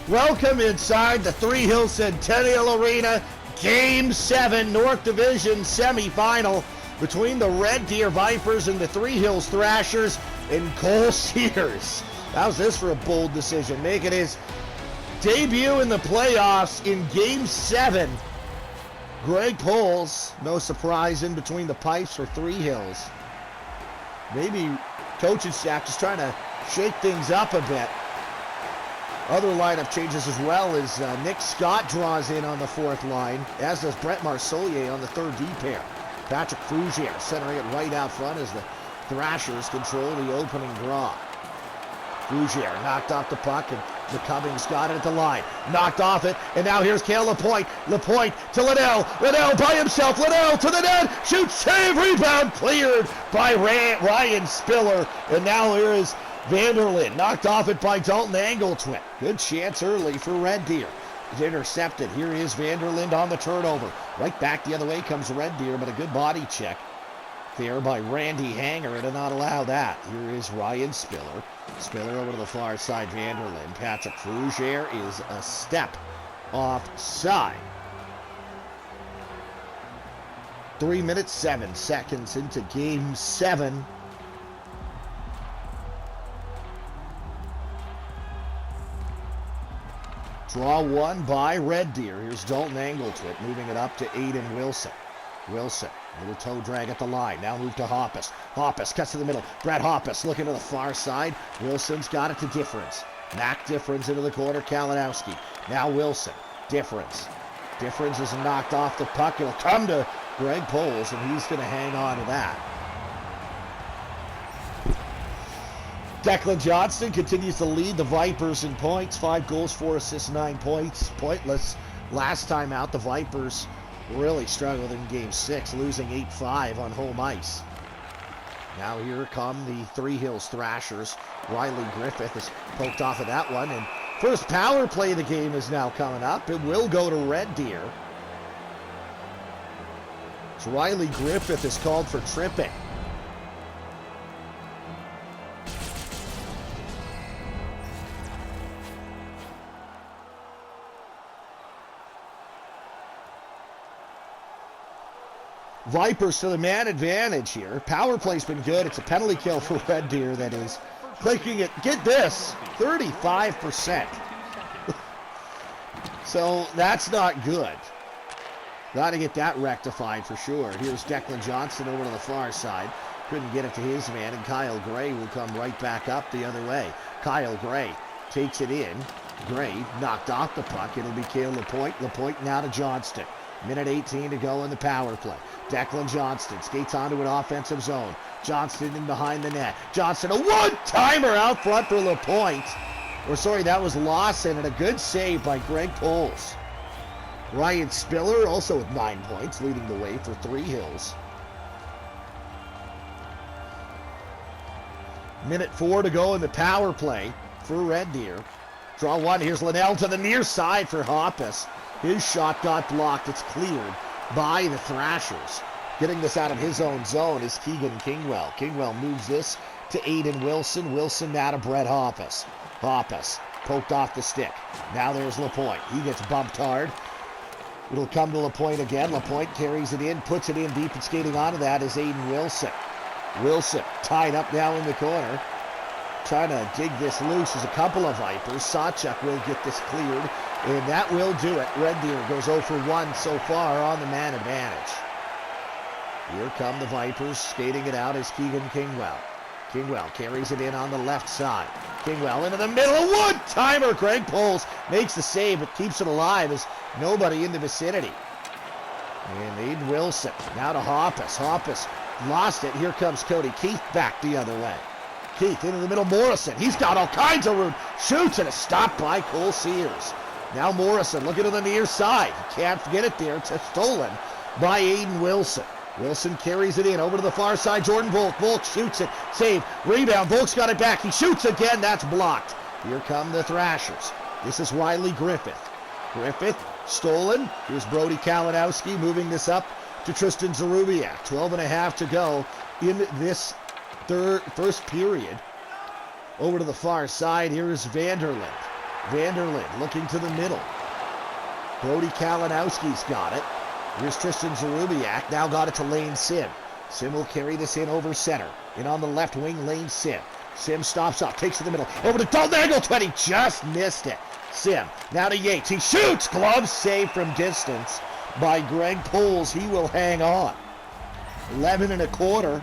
Welcome inside the Three Hills Centennial Arena, Game 7 North Division semifinal between the Red Deer Vipers and the Three Hills Thrashers and Cole Sears. How's this for a bold decision? Making his debut in the playoffs in Game 7. Greg Poles, no surprise, in between the pipes for Three Hills. Maybe coaching staff just trying to shake things up a bit. Other lineup changes as well as Nick Scott draws in on the fourth line, as does Brett Marsolier on the third D pair. Patrick Frugier centering it right out front as the Thrashers control the opening draw. Frugier knocked off the puck, and McCubbing's got it at the line. Knocked off it, and now here's Cale Lapointe. Lapointe to Liddell. Liddell by himself. Liddell to the net. Shoots, save, rebound, cleared by Ryan Spiller. And now here is Vanderlyn. Knocked off it by Dalton Angletwit. Good chance early for Red Deer. It's intercepted. Here is Vanderlyn on the turnover. Right back the other way comes Red Deer, but a good body check there by Randy Hanger to not allow that. Here is Ryan Spiller. Spiller over to the far side, Vanderlyn. Patrick Frugier is a step offside. 3 minutes, 7 seconds into Game 7. Draw one by Red Deer. Here's Dalton Angletwit moving it up to Aiden Wilson. Wilson, little toe drag at the line. Now move to Hoppus. Hoppus cuts to the middle. Brett Hoppus looking to the far side. Wilson's got it to Difference. Mac Difference into the corner. Kalinowski. Now Wilson. Difference. Difference is knocked off the puck. It'll come to Greg Poles, and he's going to hang on to that. Declan Johnston continues to lead the Vipers in points. 5 goals, 4 assists, 9 points. Pointless. Last time out, the Vipers really struggled in Game 6, losing 8-5 on home ice. Now here come the Three Hills Thrashers. Riley Griffith is poked off of that one, and first power play of the game is now coming up. It will go to Red Deer. So Riley Griffith is called for tripping. Vipers to the man advantage here. Power play's been good. It's a penalty kill for Red Deer that is clicking it. Get this, 35%. So that's not good. Got to get that rectified for sure. Here's Declan Johnston over to the far side. Couldn't get it to his man, and Kyle Gray will come right back up the other way. Kyle Gray takes it in. Gray knocked off the puck. It'll be Cale Lapointe. Lapointe now to Johnston. Minute 18 to go in the power play. Declan Johnston skates onto an offensive zone. Johnston in behind the net. Johnston, a one-timer out front for Lapointe. That was Lawson, and a good save by Greg Poles. Ryan Spiller also with 9 points, leading the way for Three Hills. Minute 4 to go in the power play for Red Deer. Draw one. Here's Linnell to the near side for Hoppus. His shot got blocked. It's cleared by the Thrashers. Getting this out of his own zone is Keegan Kingwell. Kingwell moves this to Aiden Wilson. Wilson now to Brett Hoppus. Hoppus poked off the stick. Now there's Lapointe. He gets bumped hard. It'll come to Lapointe again. Lapointe carries it in, puts it in deep, and skating onto that is Aiden Wilson. Wilson tied up now in the corner. Trying to dig this loose is a couple of Vipers. Sawchuk will get this cleared, and that will do it. Red Deer goes 0 for 1 so far on the man advantage. Here come the Vipers. Skating it out is Keegan Kingwell. Kingwell carries it in on the left side. Kingwell into the middle. One-timer. Greg Poles makes the save, but keeps it alive as nobody in the vicinity. And Aiden Wilson now to Hoppus. Hoppus lost it. Here comes Cody Keith back the other way. Keith into the middle. Morrison. He's got all kinds of room. Shoots, and a stop by Cole Sears. Now Morrison looking to the near side. He can't get it there. It's stolen by Aiden Wilson. Wilson carries it in over to the far side. Jordan Volk. Volk shoots it. Save. Rebound. Volk's got it back. He shoots again. That's blocked. Here come the Thrashers. This is Riley Griffith. Griffith stolen. Here's Brody Kalinowski moving this up to Tristan Zarubiak. 12.5 to go in this first period. Over to the far side. Here is Vanderlyn. Vanderlyn looking to the middle. Brody Kalinowski's got it. Here's Tristan Zarubiak. Now got it to Lane Sim. Sim will carry this in over center. In on the left wing, Lane Sim. Sim stops up, takes to the middle. Over to Dalton Angleton. He just missed it. Sim now to Yates. He shoots. Glove save from distance by Greg Poles. He will hang on. 11 1/4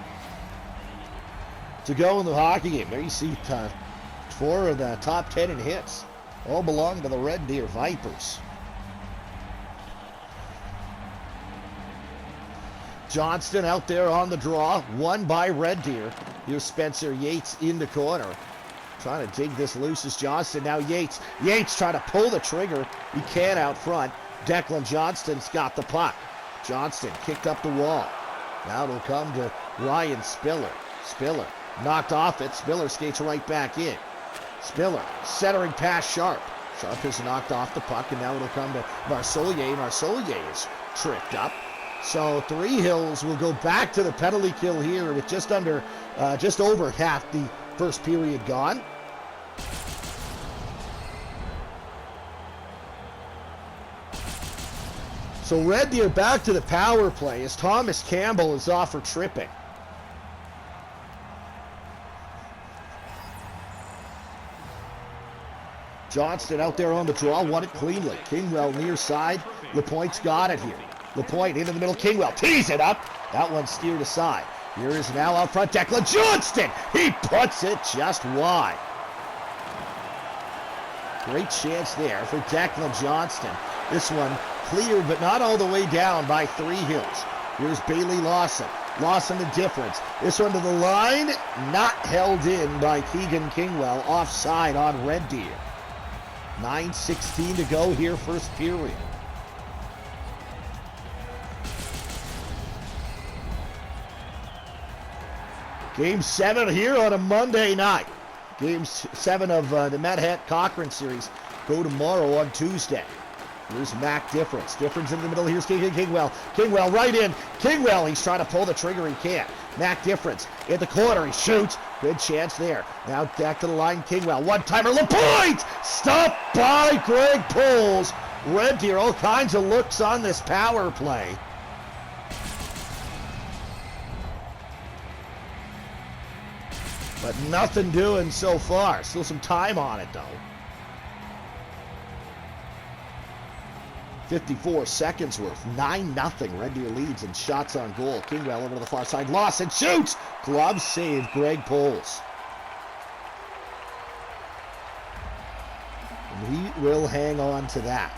to go in the hockey game. There you see 4 of the top 10 in hits. All belong to the Red Deer Vipers. Johnston out there on the draw. Won by Red Deer. Here's Spencer Yates in the corner. Trying to dig this loose is Johnston. Now Yates. Yates trying to pull the trigger. He can't out front. Declan Johnston's got the puck. Johnston kicked up the wall. Now it'll come to Ryan Spiller. Spiller knocked off it. Spiller skates right back in. Spiller centering past Sharp. Sharp has knocked off the puck, and now it'll come to Marsolier. Marsolier is tripped up. So Three Hills will go back to the penalty kill here with just over half the first period gone. So Red Deer back to the power play as Thomas Campbell is off for tripping. Johnston out there on the draw, won it cleanly. Kingwell near side. LaPointe's got it here. LaPointe into the middle. Kingwell tees it up. That one steered aside. Here is now out front Declan Johnston. He puts it just wide. Great chance there for Declan Johnston. This one cleared but not all the way down by Three Hills. Here's Bailey Lawson. Lawson the difference. This one to the line. Not held in by Keegan Kingwell. Offside on Red Deer. 9:16 to go here, first period. Game 7 here on a Monday night. Game 7 of the Matt Hett Cochran series go tomorrow on Tuesday. Here's Mac Difference. Difference in the middle. Here's Kingwell. Kingwell right in. Kingwell, he's trying to pull the trigger. He can't. Mac Difference in the corner. He shoots. Good chance there. Now back to the line. Kingwell. One-timer. LaPointe! Stopped by Greg Poles. Red Deer, all kinds of looks on this power play. But nothing doing so far. Still some time on it, though. 54 seconds worth. 9-0. Red Deer leads in shots on goal. Kingwell over to the far side. Lawson shoots. Glove save. Greg Poles. And he will hang on to that.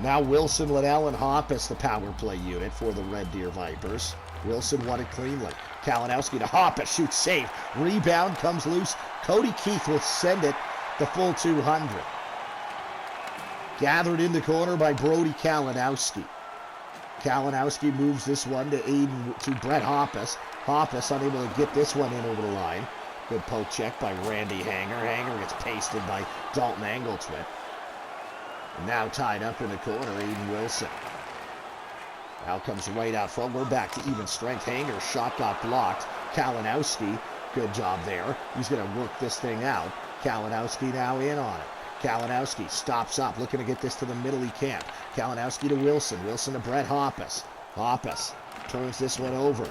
Now Wilson, Liddell, and Hoppus, the power play unit for the Red Deer Vipers. Wilson won it cleanly. Kalinowski to Hoppus, shoots safe. Rebound comes loose. Cody Keith will send it the full 200. Gathered in the corner by Brody Kalinowski. Kalinowski moves this one to Brett Hoppus. Hoppus unable to get this one in over the line. Good poke check by Randy Hanger. Hanger gets pasted by Dalton Angleton. Now tied up in the corner, Aiden Wilson. Now comes right out front. We're back to even strength. Hanger shot got blocked. Kalinowski, good job there. He's going to work this thing out. Kalinowski now in on it. Kalinowski stops up, looking to get this to the middle. He can't. Kalinowski to Wilson. Wilson to Brett Hoppus. Hoppus turns this one over.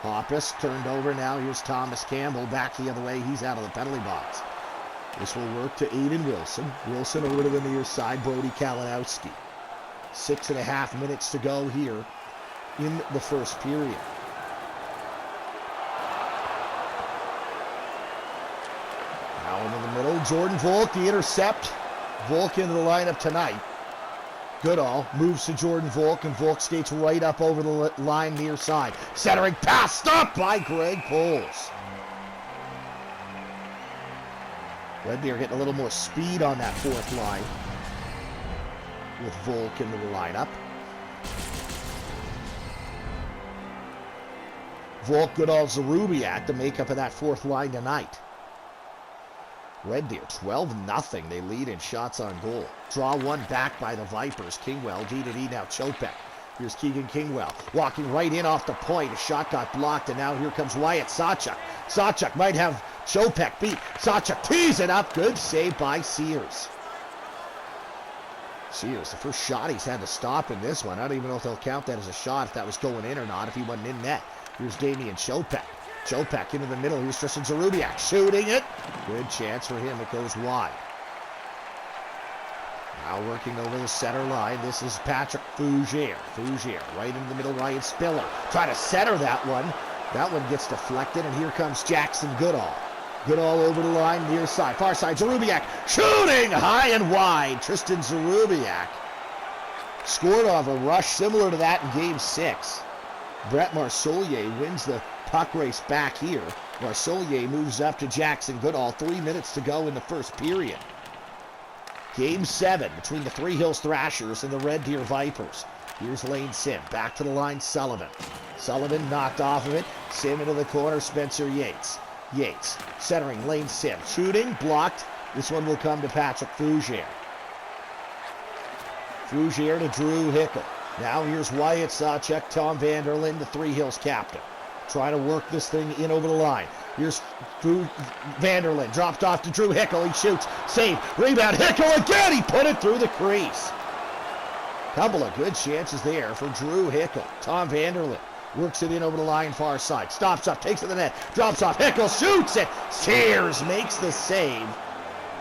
Hoppus turned over. Now here's Thomas Campbell back the other way. He's out of the penalty box. This will work to Aiden Wilson. Wilson over to the near side, Brody Kalinowski. 6.5 minutes to go here in the first period. Now into the middle, Jordan Volk, the intercept. Volk into the lineup tonight. Goodall moves to Jordan Volk, and Volk skates right up over the line near side. Centering pass, stopped by Greg Poles. Red Deer getting a little more speed on that fourth line with Volk into the lineup. Volk, Goodall, Zarubiak, the makeup of that fourth line tonight. Red Deer 12-0. They lead in shots on goal. Draw one back by the Vipers. Kingwell, D-to-D now Chopek. Here's Keegan Kingwell walking right in off the point. A shot got blocked, and now here comes Wyatt Sawchuk. Sawchuk might have Chopek beat. Sawchuk tees it up. Good save by Sears. Sears, the first shot he's had to stop in this one. I don't even know if they'll count that as a shot, if that was going in or not, if he wasn't in net. Here's Damian Chopek. Chopek into the middle. Here's Tristan Zarubiak shooting it. Good chance for him. It goes wide. Now working over the center line. This is Patrick Fougere. Fougere right into the middle. Ryan Spiller trying to center that one. That one gets deflected, and here comes Jackson Goodall. Goodall over the line, near side, far side. Zarubiak shooting high and wide. Tristan Zarubiak scored off a rush similar to that in Game 6. Brett Marsollier wins the puck race back here. Marsollier moves up to Jackson Goodall. 3 minutes to go in the first period. Game 7 between the Three Hills Thrashers and the Red Deer Vipers. Here's Lane Sim. Back to the line, Sullivan. Sullivan knocked off of it. Sim into the corner, Spencer Yates. Yates centering, Lane Sim. Shooting, blocked. This one will come to Patrick Fougere. Fougere to Drew Hickel. Now here's Wyatt Sawchuk, Tom Vanderlyn, the Three Hills captain. Trying to work this thing in over the line. Here's Vanderlyn, dropped off to Drew Hickel. He shoots, save, rebound, Hickel again. He put it through the crease. Couple of good chances there for Drew Hickel. Tom Vanderlyn works it in over the line, far side. Stops up, takes it to the net, drops off. Hickel shoots it. Sears makes the save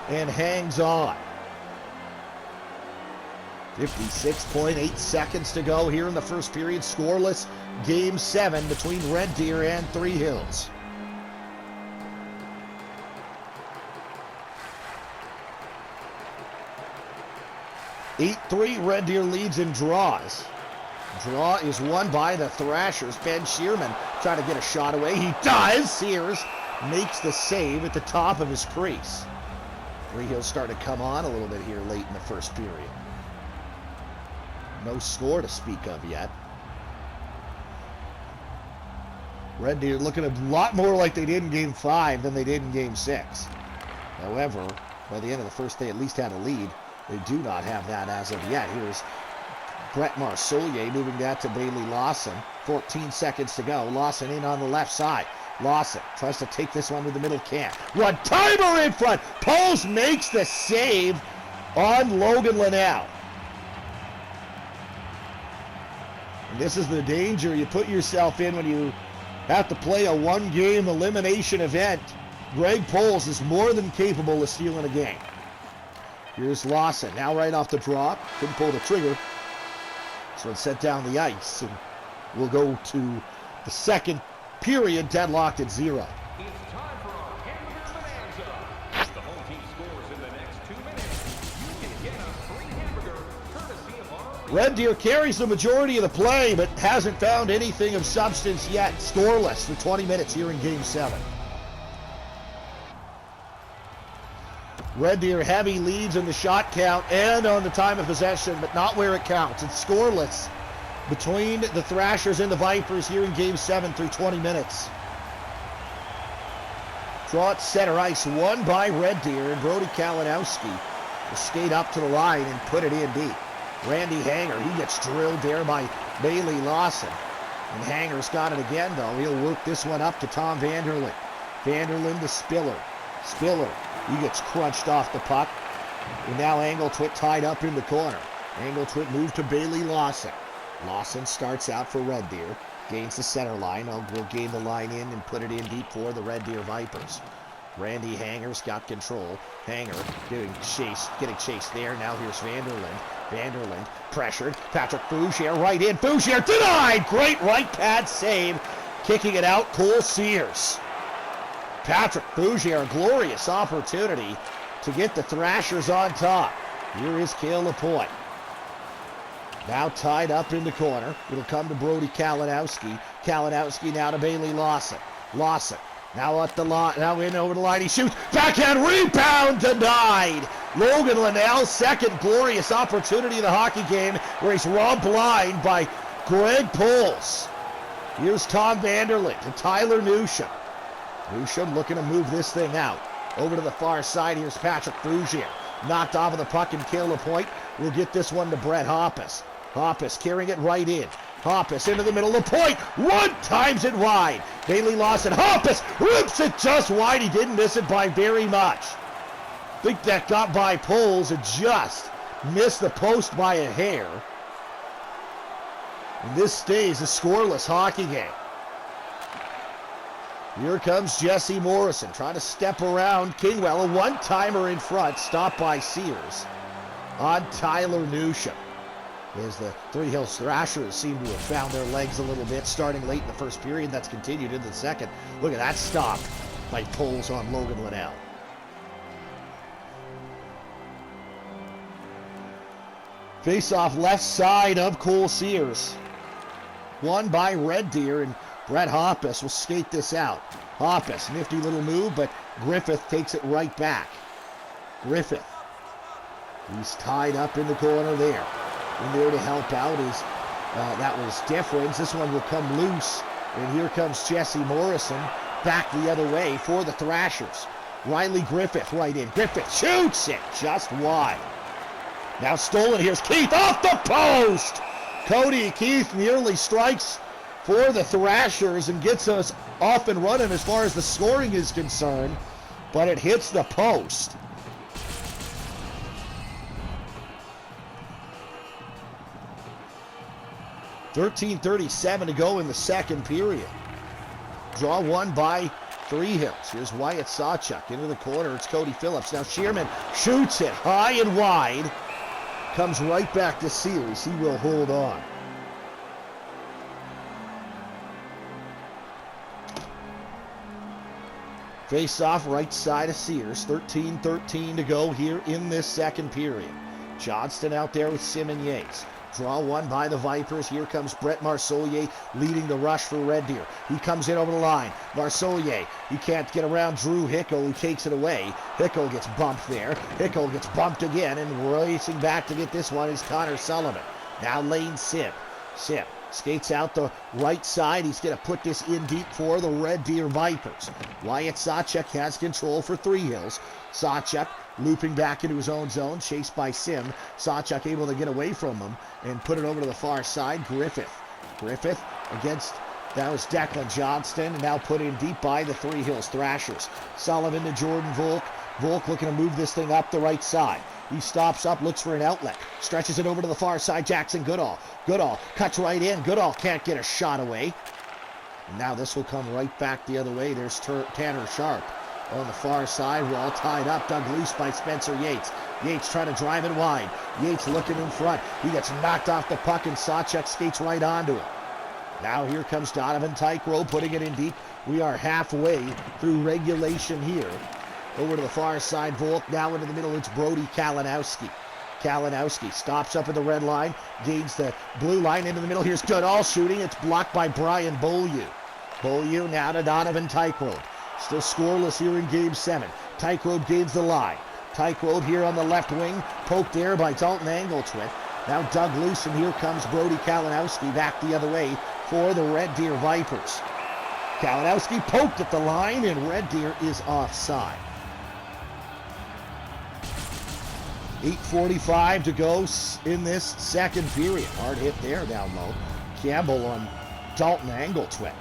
and hangs on. 56.8 seconds to go here in the first period. Scoreless. Game 7 between Red Deer and Three Hills. (8-3) Red Deer leads in draws. Draw is won by the Thrashers. Ben Shearman trying to get a shot away. He does. Sears makes the save at the top of his crease. Three Hills starting to come on a little bit here late in the first period. No score to speak of yet. Red Deer looking a lot more like they did in Game 5 than they did in Game 6. However, by the end of the first, they at least had a lead. They do not have that as of yet. Here's Brett Marsollier moving that to Bailey Lawson. 14 seconds to go. Lawson in on the left side. Lawson tries to take this one to the middle can. One-timer in front. Poles makes the save on Logan Linnell. And this is the danger you put yourself in when you have to play a one-game elimination event. Greg Poles is more than capable of stealing a game. Here's Lawson, now right off the drop. Couldn't pull the trigger. This one set down the ice, and we'll go to the second period, deadlocked at 0. It's time for our hamburger bonanza. If the home team scores in the next 2 minutes, you can get a free hamburger courtesy of our... Red Deer carries the majority of the play, but hasn't found anything of substance yet. Scoreless for 20 minutes here in Game 7. Red Deer heavy leads in the shot count and on the time of possession, but not where it counts. It's scoreless between the Thrashers and the Vipers here in Game 7 through 20 minutes. Draw at center ice, won by Red Deer, and Brody Kalinowski will skate up to the line and put it in deep. Randy Hanger, he gets drilled there by Bailey Lawson. And Hanger's got it again, though. He'll work this one up to Tom Vanderlyn. Vanderlyn to Spiller. Spiller, he gets crunched off the puck. And now Angletwit tied up in the corner. Angletwit moved to Bailey Lawson. Lawson starts out for Red Deer. Gains the center line. Will gain the line in and put it in deep for the Red Deer Vipers. Randy Hanger's got control. Hanger getting chased there. Now here's Vanderlyn. Vanderlyn pressured. Patrick Fougere right in. Fougere denied. Great right pad save. Kicking it out, Cole Sears. Patrick Fougere, a glorious opportunity to get the Thrashers on top. Here is Cale Lapointe. Now tied up in the corner. It'll come to Brody Kalinowski. Kalinowski now to Bailey Lawson. Lawson now at the line. Now in over the line. He shoots. Backhand rebound denied. Logan Linnell's second glorious opportunity in the hockey game where he's robbed blind by Greg Poles. Here's Tom Vanderlyn to Tyler Newsham. Newsham looking to move this thing out. Over to the far side. Here's Patrick Fougere. Knocked off of the puck, and Cale Lapointe will get this one to Brett Hoppus. Hoppus carrying it right in. Hoppus into the middle of the point. One times it wide. Bailey Lawson. Hoppus rips it just wide. He didn't miss it by very much. Think that got by Poles and just missed the post by a hair. And this stays a scoreless hockey game. Here comes Jesse Morrison trying to step around Kingwell. A one-timer in front, stopped by Sears on Tyler Newsham. As the Three Hills Thrashers seem to have found their legs a little bit starting late in the first period. That's continued into the second. Look at that stop by Poles on Logan Liddell. Face-off left side of Cole Sears. Won by Red Deer, and Brett Hoppus will skate this out. Hoppus, nifty little move, but Griffith takes it right back. Griffith. He's tied up in the corner there. In there to help out is, that was Difference. This one will come loose, and here comes Jesse Morrison back the other way for the Thrashers. Riley Griffith right in. Griffith shoots it just wide. Now stolen. Here's Keith off the post. Cody Keith nearly strikes for the Thrashers and gets us off and running as far as the scoring is concerned, but it hits the post. .13:37 to go in the second period. Draw one by Three Hills. Here's Wyatt Sawchuk into the corner. It's Cody Phillips. Now Shearman shoots it high and wide. Comes right back to Sears. He will hold on. Face off right side of Sears. 13:13 to go here in this second period. Johnston out there with Simon Yates. Draw one by the Vipers. Here comes Brett Marsollier leading the rush for Red Deer. He comes in over the line. Marsollier, he can't get around Drew Hickel, who takes it away. Hickel gets bumped there. Hickel gets bumped again, and racing back to get this one is Connor Sullivan. Now Lane Sim. Sim skates out the right side. He's going to put this in deep for the Red Deer Vipers. Wyatt Sawchuk has control for Three Hills. Sawchuk looping back into his own zone, chased by Sim. Sawchuk able to get away from him and put it over to the far side. Griffith against, that was Declan Johnston, and now put in deep by the Three Hills Thrashers. Sullivan to Jordan Volk. Volk looking to move this thing up the right side. He stops up, looks for an outlet, stretches it over to the far side. Jackson Goodall cuts right in. Goodall can't get a shot away. And now this will come right back the other way. There's Tanner Sharp on the far side. We're all tied up, dug loose by Spencer Yates. Yates trying to drive it wide. Yates looking in front. He gets knocked off the puck, and Sawchuk skates right onto him. Now here comes Donovan Tycrow putting it in deep. We are halfway through regulation here. Over to the far side, Volk. Now into the middle, it's Brody Kalinowski. Kalinowski stops up at the red line, gains the blue line into the middle. Here's Goodall shooting. It's blocked by Brian Beaulieu. Beaulieu now to Donovan Tycrow. Still scoreless here in Game 7. Tycrow gains the line. Tycrow here on the left wing, poked there by Dalton Angletwit. Now dug loose, and here comes Brody Kalinowski back the other way for the Red Deer Vipers. Kalinowski poked at the line, and Red Deer is offside. 8:45 to go in this second period. Hard hit there down low. Campbell on Dalton Angletwit.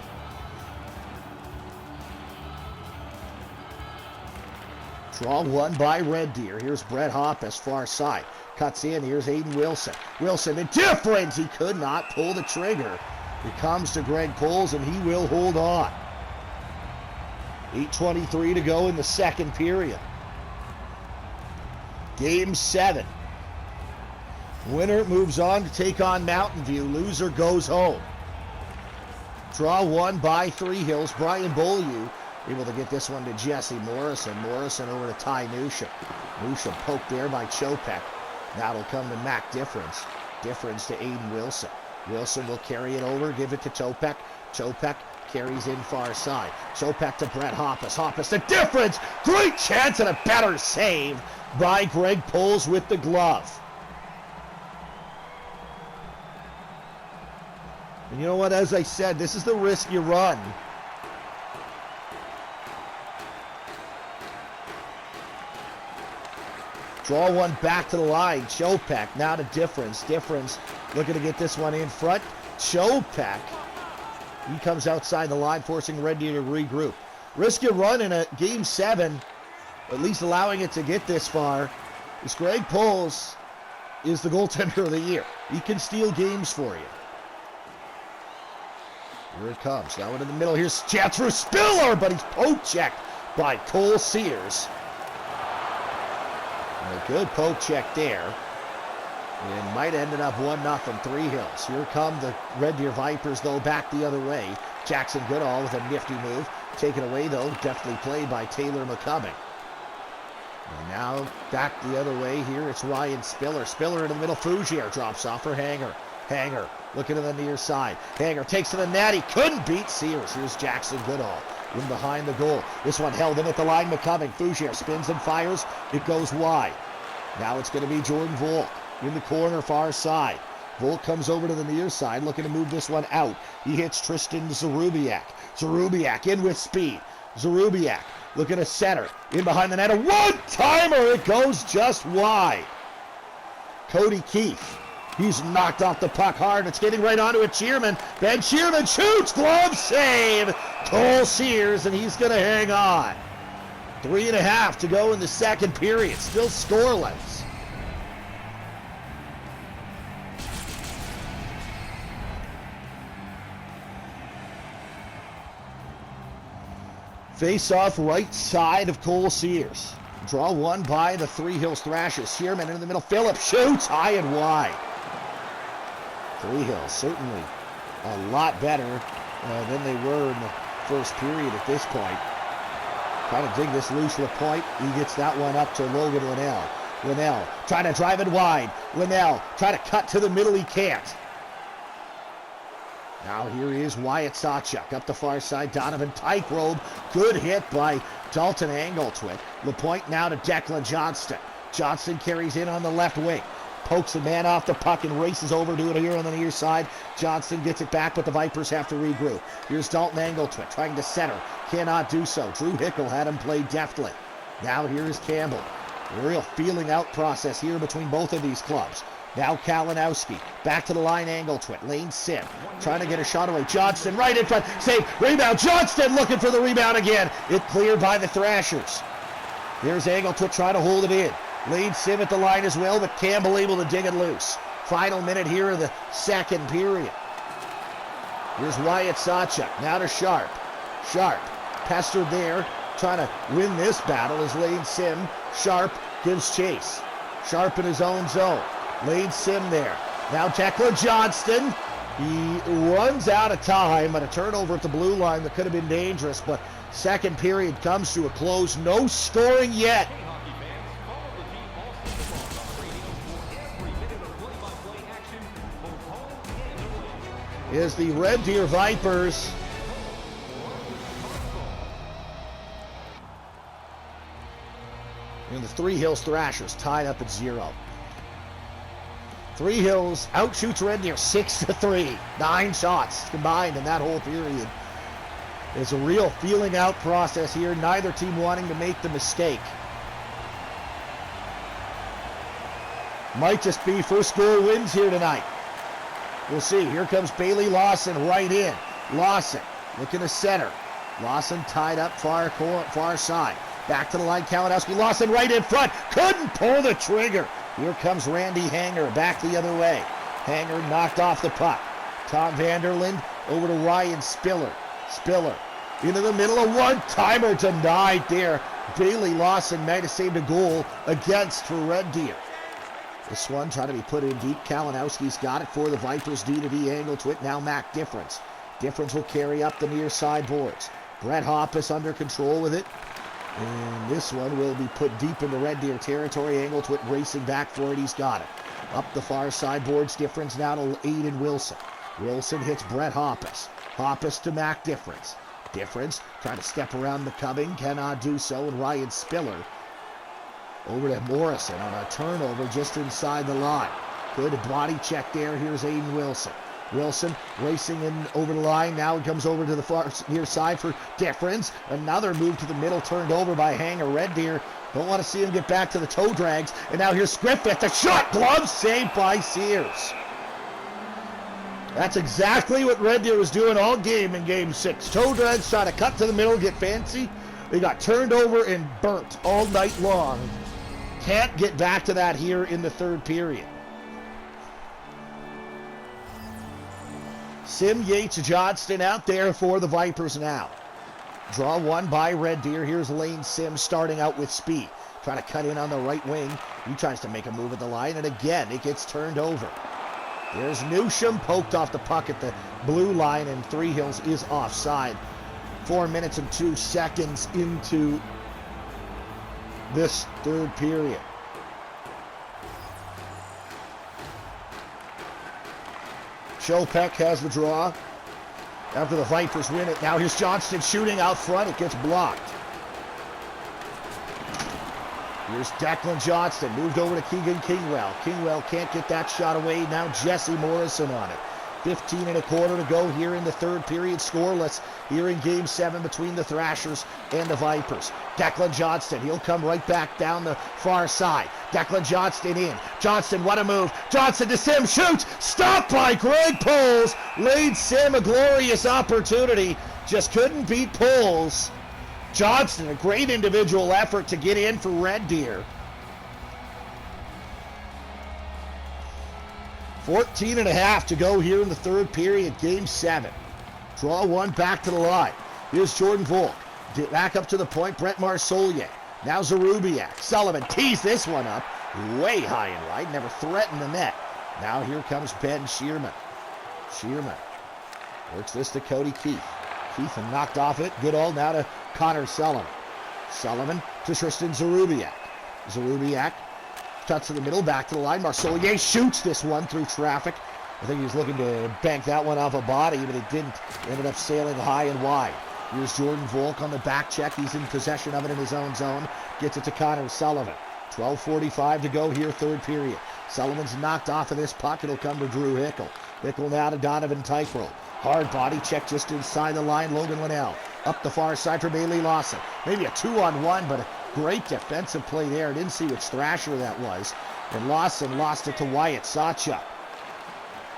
Draw one by Red Deer. Here's Brett Hoppus, far side. Cuts in. Here's Aiden Wilson. Wilson, the difference. He could not pull the trigger. It comes to Greg Poles, and he will hold on. 8:23 to go in the second period. Game 7. Winner moves on to take on Mountain View. Loser goes home. Draw one by Three Hills. Brian Beaulieu able to get this one to Jesse Morrison. Morrison over to Ty Newsham. Newsham poked there by Chopek. Now it'll come to Mac Difference. Difference to Aiden Wilson. Wilson will carry it over, give it to Chopek. Chopek carries in far side. Chopek to Brett Hoppus. Hoppus, the difference! Great chance and a better save by Greg Poles with the glove. And you know what, as I said, this is the risk you run. Draw one back to the line. Chopek now to Difference. Difference looking to get this one in front. Chopek, he comes outside the line, forcing Red Deer to regroup. Risky run in a Game 7, at least allowing it to get this far. This Greg Poles is the goaltender of the year. He can steal games for you. Here it comes. Now into the middle. Here's a chance for Spiller, but he's poke checked by Cole Sears. A good poke check there. And might have ended up 1-0 Three Hills. Here come the Red Deer Vipers, though, back the other way. Jackson Goodall with a nifty move. Taken away, though, deftly played by Taylor McCubbing. And now back the other way here. It's Ryan Spiller. Spiller in the middle. Fougier drops off for Hanger. Hanger looking to the near side. Hanger takes to the net. He couldn't beat Sears. Here's Jackson Goodall in behind the goal. This one held in at the line. McCubbing. Fougier spins and fires. It goes wide. Now it's going to be Jordan Volk in the corner, far side. Volk comes over to the near side, looking to move this one out. He hits Tristan Zarubiak. Zarubiak in with speed. Zarubiak looking to center. In behind the net. A one-timer. It goes just wide. Cody Keefe. He's knocked off the puck hard. It's getting right onto a Cheerman. Ben Cheerman shoots. Glove save. Cole Sears, and he's going to hang on. 3.5 to go in the second period. Still scoreless. Face-off right side of Cole Sears. Draw one by the Three Hills Thrashers. Shearman in the middle. Phillips shoots high and wide. Three Hills certainly a lot better than they were in the first period at this point. Trying to dig this loose Lapointe. He gets that one up to Logan Linnell. Linnell trying to drive it wide. Linnell trying to cut to the middle. He can't. Now here is Wyatt Sawchuk up the far side. Donovan Tykerobe. Good hit by Dalton Angletwit. Lapointe now to Declan Johnston. Johnston carries in on the left wing. Pokes the man off the puck and races over to it here on the near side. Johnston gets it back, but the Vipers have to regroup. Here's Dalton Angletwit trying to center. Cannot do so. Drew Hickel had him play deftly. Now here is Campbell. A real feeling out process here between both of these clubs. Now Kalinowski, back to the line, Angletwit, Lane Sim, trying to get a shot away. Johnston right in front, save, rebound, Johnston looking for the rebound again. It cleared by the Thrashers. There's Angletwit trying to hold it in. Lane Sim at the line as well, but Campbell able to dig it loose. Final minute here of the second period. Here's Wyatt Sawchuk, now to Sharp. Sharp, pestered there, trying to win this battle as Lane Sim. Sharp gives chase. Sharp in his own zone. Lane Sim there. Now Declan Johnston. He runs out of time, but a turnover at the blue line that could have been dangerous. But second period comes to a close. No scoring yet. Is the Red Deer Vipers and the Three Hills Thrashers tied up at 0. Three Hills outshoots Red Deer 6-3. 9 shots combined in that whole period. It's a real feeling out process here. Neither team wanting to make the mistake. Might just be first score wins here tonight. We'll see. Here comes Bailey Lawson right in. Lawson looking to center. Lawson tied up far side. Back to the line, Kalinowski. Lawson right in front. Couldn't pull the trigger. Here comes Randy Hanger back the other way. Hanger knocked off the puck. Tom Vanderland over to Ryan Spiller. Spiller into the middle. A one-timer denied there. Bailey Lawson might have saved a goal against for Red Deer. This one trying to be put in deep. Kalinowski's got it for the Vipers. D-to-D Angletwit. Now Mac Difference. Difference will carry up the near side boards. Brett Hoppus under control with it. And this one will be put deep into Red Deer territory. Angletwit racing back for it. He's got it. Up the far side boards. Difference now to Aiden Wilson. Wilson hits Brett Hoppus. Hoppus to Mac Difference. Difference trying to step around McCubbing. Cannot do so. And Ryan Spiller over to Morrison on a turnover just inside the line. Good body check there. Here's Aiden Wilson. Wilson racing in over the line. Now he comes over to the far near side for Difference. Another move to the middle turned over by Hanger. Red Deer don't want to see him get back to the toe drags. And now here's Griffith. The shot, glove saved by Sears. That's exactly what Red Deer was doing all game in Game 6. Toe drags, trying to cut to the middle, get fancy. They got turned over and burnt all night long. Can't get back to that here in the third period. Sim, Yates, Johnston out there for the Vipers now. Draw one by Red Deer. Here's Lane Sims starting out with speed. Trying to cut in on the right wing. He tries to make a move at the line, and again, it gets turned over. There's Newsham, poked off the puck at the blue line, and Three Hills is offside. 4 minutes and 2 seconds into this third period. Chopek has the draw after the Vipers win it. Now here's Johnston shooting out front. It gets blocked. Here's Declan Johnston, moved over to Keegan Kingwell. Kingwell can't get that shot away. Now Jesse Morrison on it. 15 and a quarter to go here in the third period. Scoreless here in Game 7 between the Thrashers and the Vipers. Declan Johnston, he'll come right back down the far side. Declan Johnston in. Johnston, what a move. Johnston to Sim, shoots! Stopped by Greg Poles. Laid Sim a glorious opportunity. Just couldn't beat Poles. Johnston, a great individual effort to get in for Red Deer. 14 and a half to go here in the third period, Game 7. Draw one back to the line. Here's Jordan Volk. Back up to the point, Brett Marsolier. Now Zarubiak. Sullivan tees this one up. Way high and wide, never threatened the net. Now here comes Ben Shearman. Shearman works this to Cody Keith. Keith knocked off it. Good all now to Connor Sullivan. Sullivan to Tristan Zarubiak. Zarubiak cuts to the middle, back to the line. Marsolier shoots this one through traffic. I think he was looking to bank that one off a body, but it didn't. Ended up sailing high and wide. Here's Jordan Volk on the back check. He's in possession of it in his own zone. Gets it to Connor Sullivan. 12:45 to go here, third period. Sullivan's knocked off of this puck. It'll come to Drew Hickel. Hickel now to Donovan Tycrow. Hard body check just inside the line. Logan Linnell up the far side for Bailey Lawson. Maybe a 2-on-1, but a great defensive play there. Didn't see which Thrasher that was. And Lawson lost it to Wyatt Sawchuk.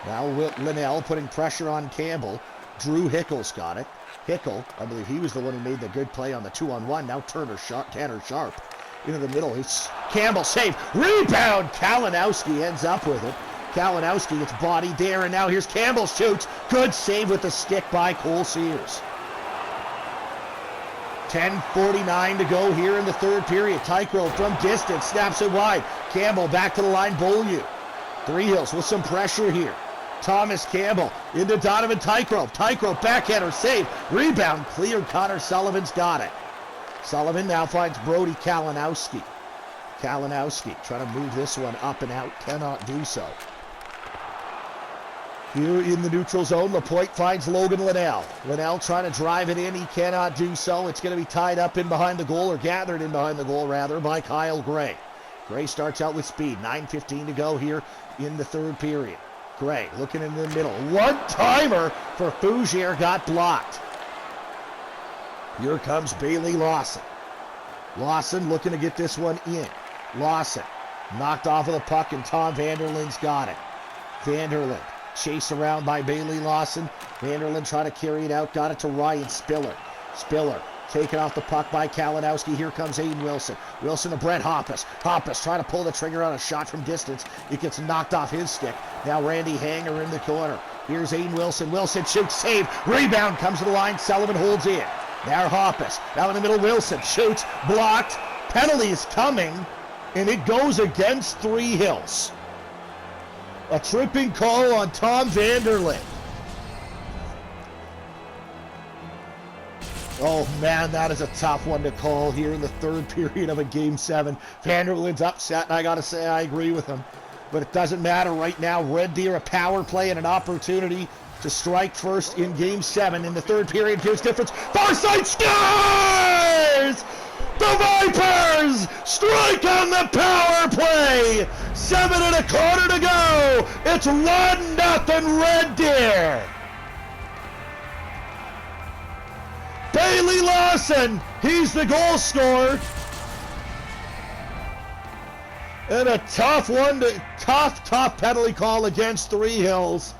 Now Linnell putting pressure on Campbell. Drew Hickel's got it. Hickel, I believe he was the one who made the good play on the 2-on-1. Now Tanner Sharp into the middle. It's Campbell save. Rebound! Kalinowski ends up with it. Kalinowski gets bodied there, and now here's Campbell shoots. Good save with the stick by Cole Sears. 10:49 to go here in the third period. Tycrow from distance snaps it wide. Campbell back to the line. Beaulieu. Three Hills with some pressure here. Thomas Campbell into Donovan Tycrow. Tycrow backhander save. Rebound cleared. Connor Sullivan's got it. Sullivan now finds Brody Kalinowski. Kalinowski trying to move this one up and out. Cannot do so. Here in the neutral zone, LaPointe finds Logan Linnell. Linnell trying to drive it in. He cannot do so. It's going to be tied up in behind the goal, or gathered in behind the goal, rather, by Kyle Gray. Gray starts out with speed. 9:15 to go here in the third period. Gray looking in the middle. One-timer for Fougere got blocked. Here comes Bailey Lawson. Lawson looking to get this one in. Lawson knocked off of the puck, and Tom Vanderlind's got it. Vanderlind chased around by Bailey Lawson. Vanderlind trying to carry it out. Got it to Ryan Spiller. Spiller taken off the puck by Kalinowski. Here comes Aiden Wilson. Wilson to Brett Hoppus. Hoppus trying to pull the trigger on a shot from distance. It gets knocked off his stick. Now Randy Hanger in the corner. Here's Aiden Wilson. Wilson shoots, save. Rebound comes to the line. Sullivan holds in. Now Hoppus. Now in the middle, Wilson shoots, blocked. Penalty is coming, and it goes against Three Hills. A tripping call on Tom Vanderlind. Oh man, that is a tough one to call here in the third period of a Game 7. Vanderlind's upset, and I gotta say I agree with him. But it doesn't matter right now. Red Deer, a power play and an opportunity to strike first in Game 7 in the third period. Here's difference. Far side scores! The Vipers strike on the power play. 7 and a quarter to go. It's 1-0 Red Deer. Bailey Lawson, he's the goal scorer. And a tough penalty call against Three Hills.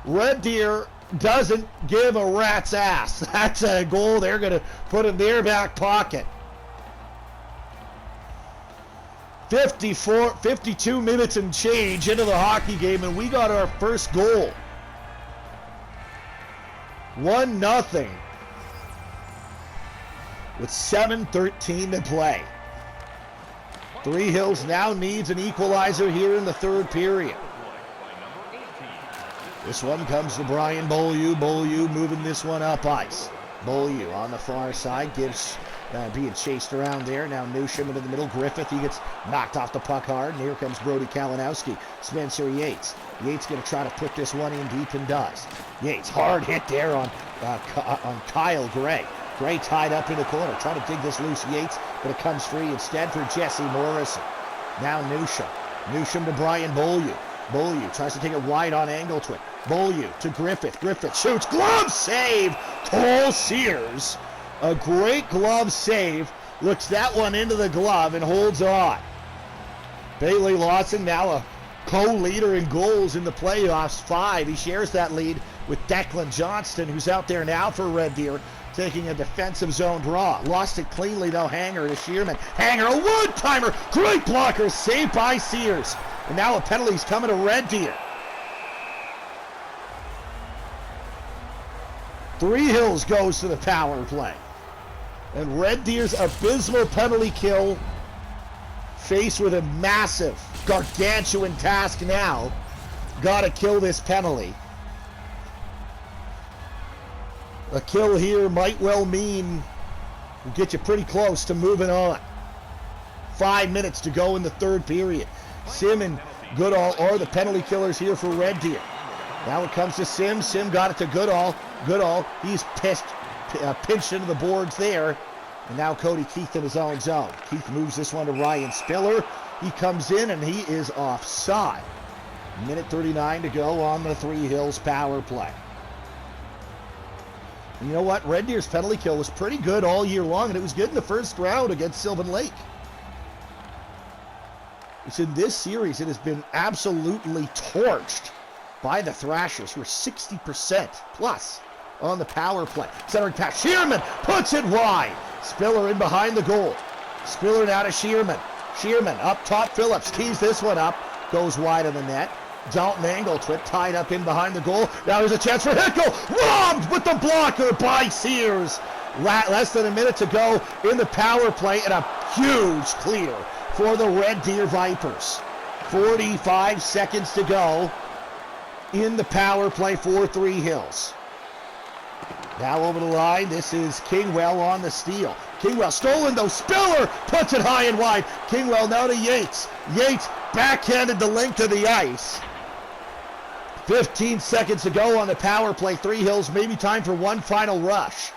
Red Deer doesn't give a rat's ass. That's a goal they're going to put in their back pocket. 52 minutes and change into the hockey game, and we got our first goal. 1-0 with 7:13 to play. Three Hills now needs an equalizer here in the third period. This one comes to Brian Beaulieu. Beaulieu moving this one up ice. Beaulieu on the far side gives, being chased around there. Now Newsham into the middle. Griffith, he gets knocked off the puck hard. And here comes Brody Kalinowski. Spencer Yates. Yates going to try to put this one in deep and does. Yates, hard hit there on Kyle Gray. Gray tied up in the corner, trying to dig this loose. Yates, but it comes free instead for Jesse Morrison. Now Newsham. Newsham to Brian Beaulieu. Beaulieu tries to take it wide on angle to it. Beaulieu to Griffith. Griffith shoots. Glove save! Cole Sears. A great glove save. Looks that one into the glove and holds on. Bailey Lawson now a co-leader in goals in the playoffs. 5. He shares that lead with Declan Johnston, who's out there now for Red Deer, taking a defensive zone draw. Lost it cleanly though. Hanger to Shearman. Hanger, a one-timer. Great blocker. Saved by Sears. And now a penalty's coming to Red Deer. Three Hills goes to the power play. And Red Deer's abysmal penalty kill, faced with a massive, gargantuan task now. Got to kill this penalty. A kill here might well mean will get you pretty close to moving on. 5 minutes to go in the third period. Sim and Goodall are the penalty killers here for Red Deer. Now it comes to Sim. Sim got it to Goodall. Goodall, he's pinched into the boards there. And now Cody Keith in his own zone. Keith moves this one to Ryan Spiller. He comes in and he is offside. Minute 39 to go on the Three Hills power play. And you know what? Red Deer's penalty kill was pretty good all year long, and it was good in the first round against Sylvan Lake. It's in this series, it has been absolutely torched by the Thrashers, who are 60% plus on the power play. Centering pass. Shearman puts it wide. Spiller in behind the goal. Spiller now to Shearman. Shearman up top. Phillips tees this one up. Goes wide of the net. Dalton Angleton tied up in behind the goal. Now there's a chance for Hickel. Robbed with the blocker by Sears. Less than a minute to go in the power play, and a huge clear for the Red Deer Vipers. 45 seconds to go in the power play for Three Hills. Now over the line, this is Kingwell on the steal. Kingwell stolen though. Spiller puts it high and wide. Kingwell now to Yates. Yates backhanded the length of the ice. 15 seconds to go on the power play. Three Hills, maybe time for one final rush.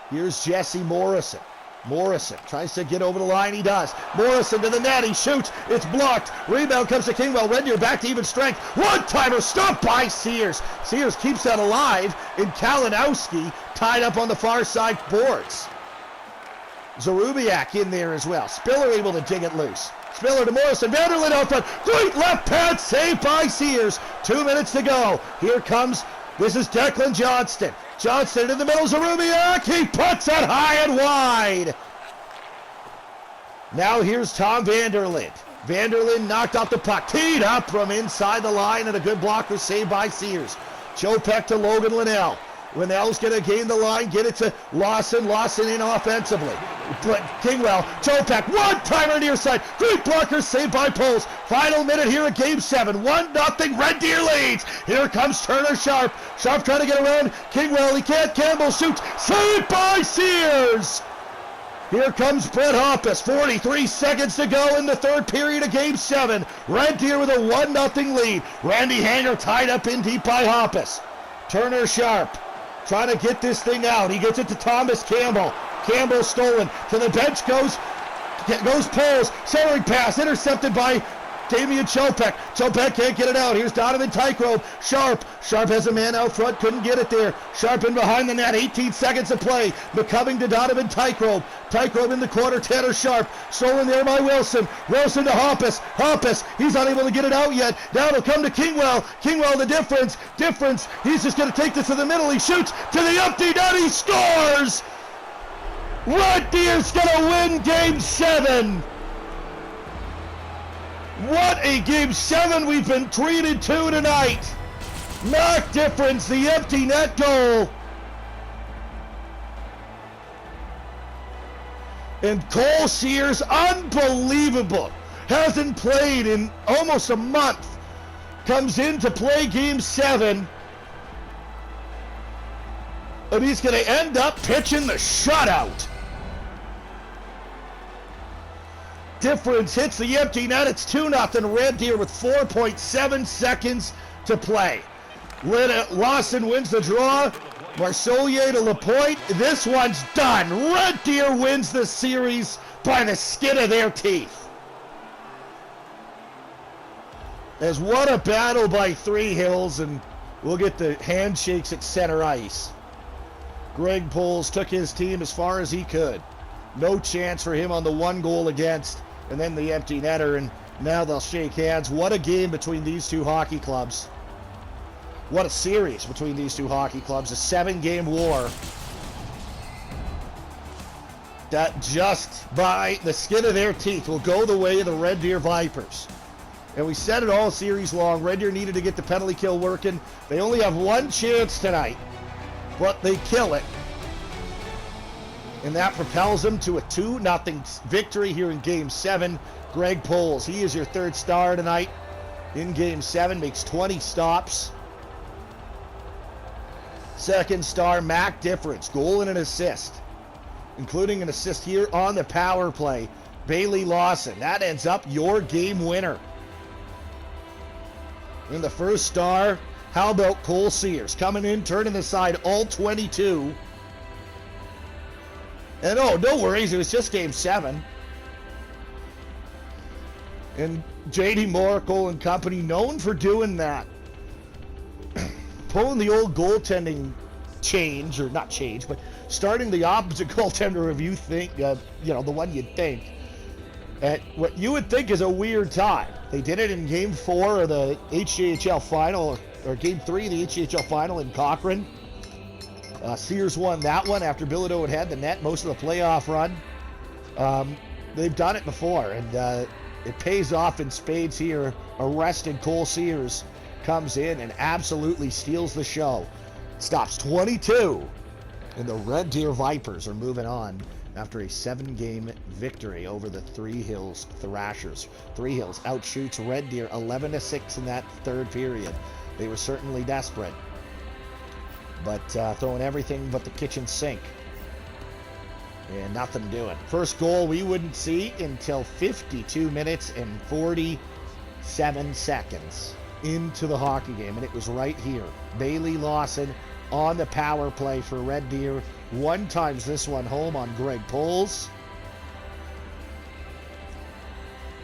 Here's Jesse Morrison. Morrison tries to get over the line. He does. Morrison to the net. He shoots. It's blocked. Rebound comes to Kingwell. Red Deer back to even strength. One-timer stopped by Sears. Sears keeps that alive. And Kalinowski tied up on the far side boards. Zarubiak in there as well. Spiller able to dig it loose. Spiller to Morrison. Vanderlyn out front. Great left pad saved by Sears. 2 minutes to go. Here comes, this is Declan Johnston. Johnston in the middle. Zarubiak. He puts it high and wide. Now here's Tom Vanderlyn. Vanderlyn knocked off the puck. Teed up from inside the line, and a good blocker saved by Sears. Chopek to Logan Linnell. Linnell's going to gain the line, get it to Lawson. Lawson in offensively. Kingwell, Chopek, one-timer near side. Great blocker saved by Poles. Final minute here at Game 7. 1-0 Red Deer leads. Here comes Turner Sharp. Sharp trying to get around Kingwell. He can't. Campbell shoots. Saved by Sears. Here comes Brett Hoppus. 43 seconds to go in the third period of Game 7. Red Deer with a 1-0 lead. Randy Hanger tied up in deep by Hoppus. Turner Sharp trying to get this thing out. He gets it to Thomas Campbell. Campbell stolen. To the bench goes Poles. Centering pass intercepted by Damian Chopek. Chopek can't get it out. Here's Donovan Tygrove. Sharp has a man out front, couldn't get it there. Sharp in behind the net, 18 seconds to play. McCubbing to Donovan Tygrove. Tygrove in the corner, Tanner Sharp. Stolen there by Wilson. Wilson to Hoppus. He's unable to get it out yet. Now it'll come to Kingwell. Kingwell, the difference. He's just going to take this to the middle. He shoots to the empty net. He scores! Red Deer's going to win Game 7. What a Game 7 we've been treated to tonight. Mark Difference, the empty net goal. And Cole Sears, unbelievable. Hasn't played in almost a month. Comes in to play Game 7. And he's going to end up pitching the shutout. Difference hits the empty net. It's 2-0 Red Deer with 4.7 seconds to play. Lawson wins the draw. Marsollier to Lapointe. This one's done. Red Deer wins the series by the skin of their teeth. As what a battle by Three Hills, and we'll get the handshakes at center ice. Greg Poles took his team as far as he could. No chance for him on the one goal against, and then the empty netter, and now they'll shake hands. What a game between these two hockey clubs. What a series between these two hockey clubs. A 7-game war that just by the skin of their teeth will go the way of the Red Deer Vipers. And we said it all series long. Red Deer needed to get the penalty kill working. They only have one chance tonight, but they kill it. And that propels them to a 2-0 victory here in Game 7. Greg Poles, he is your third star tonight in Game 7, makes 20 stops. Second star, Mac Difference, goal and an assist, including an assist here on the power play. Bailey Lawson, that ends up your game winner. In the first star, how about Cole Sears coming in, turning the side all 22. And oh, no worries, it was just Game 7. And J.D. Moracle and company known for doing that. Pulling the old goaltending change, or not change, but starting the opposite goaltender of you think, the one you'd think, at what you would think is a weird time. They did it in Game 4 of the HJHL final, or Game 3 of the HJHL final in Cochrane. Sears won that one after Bilodeau had the net most of the playoff run. They've done it before, and it pays off in spades here. Arrested Cole Sears comes in and absolutely steals the show. Stops 22, and the Red Deer Vipers are moving on after a 7-game victory over the Three Hills Thrashers. Three Hills outshoots Red Deer 11-6 in that third period. They were certainly desperate, but throwing everything but the kitchen sink. And nothing doing. First goal we wouldn't see until 52 minutes and 47 seconds into the hockey game, and it was right here. Bailey Lawson on the power play for Red Deer. One times this one home on Greg Poles.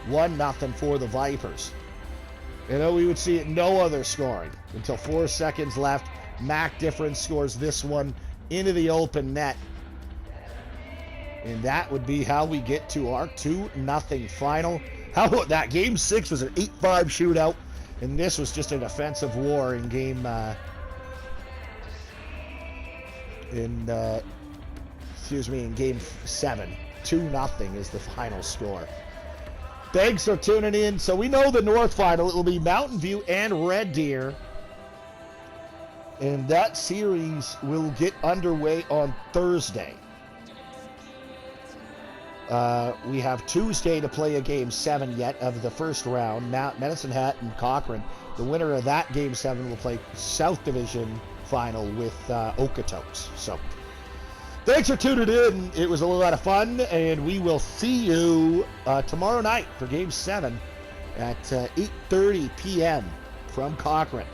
1-0 for the Vipers. And we would see no other scoring until 4 seconds left. Mac Difference scores this one into the open net. And that would be how we get to our 2-0 final. How about that? Game 6 was an 8-5 shootout, and this was just an offensive war in Game 7. 2-0 is the final score. Thanks for tuning in. So we know the North final. It will be Mountain View and Red Deer. And that series will get underway on Thursday. We have Tuesday to play a Game 7 yet of the first round. Now, Medicine Hat and Cochrane. The winner of that Game 7 will play South Division final with Okotoks. So, thanks for tuning in. It was a lot of fun, and we will see you tomorrow night for Game 7 at 8:30 p.m. from Cochrane.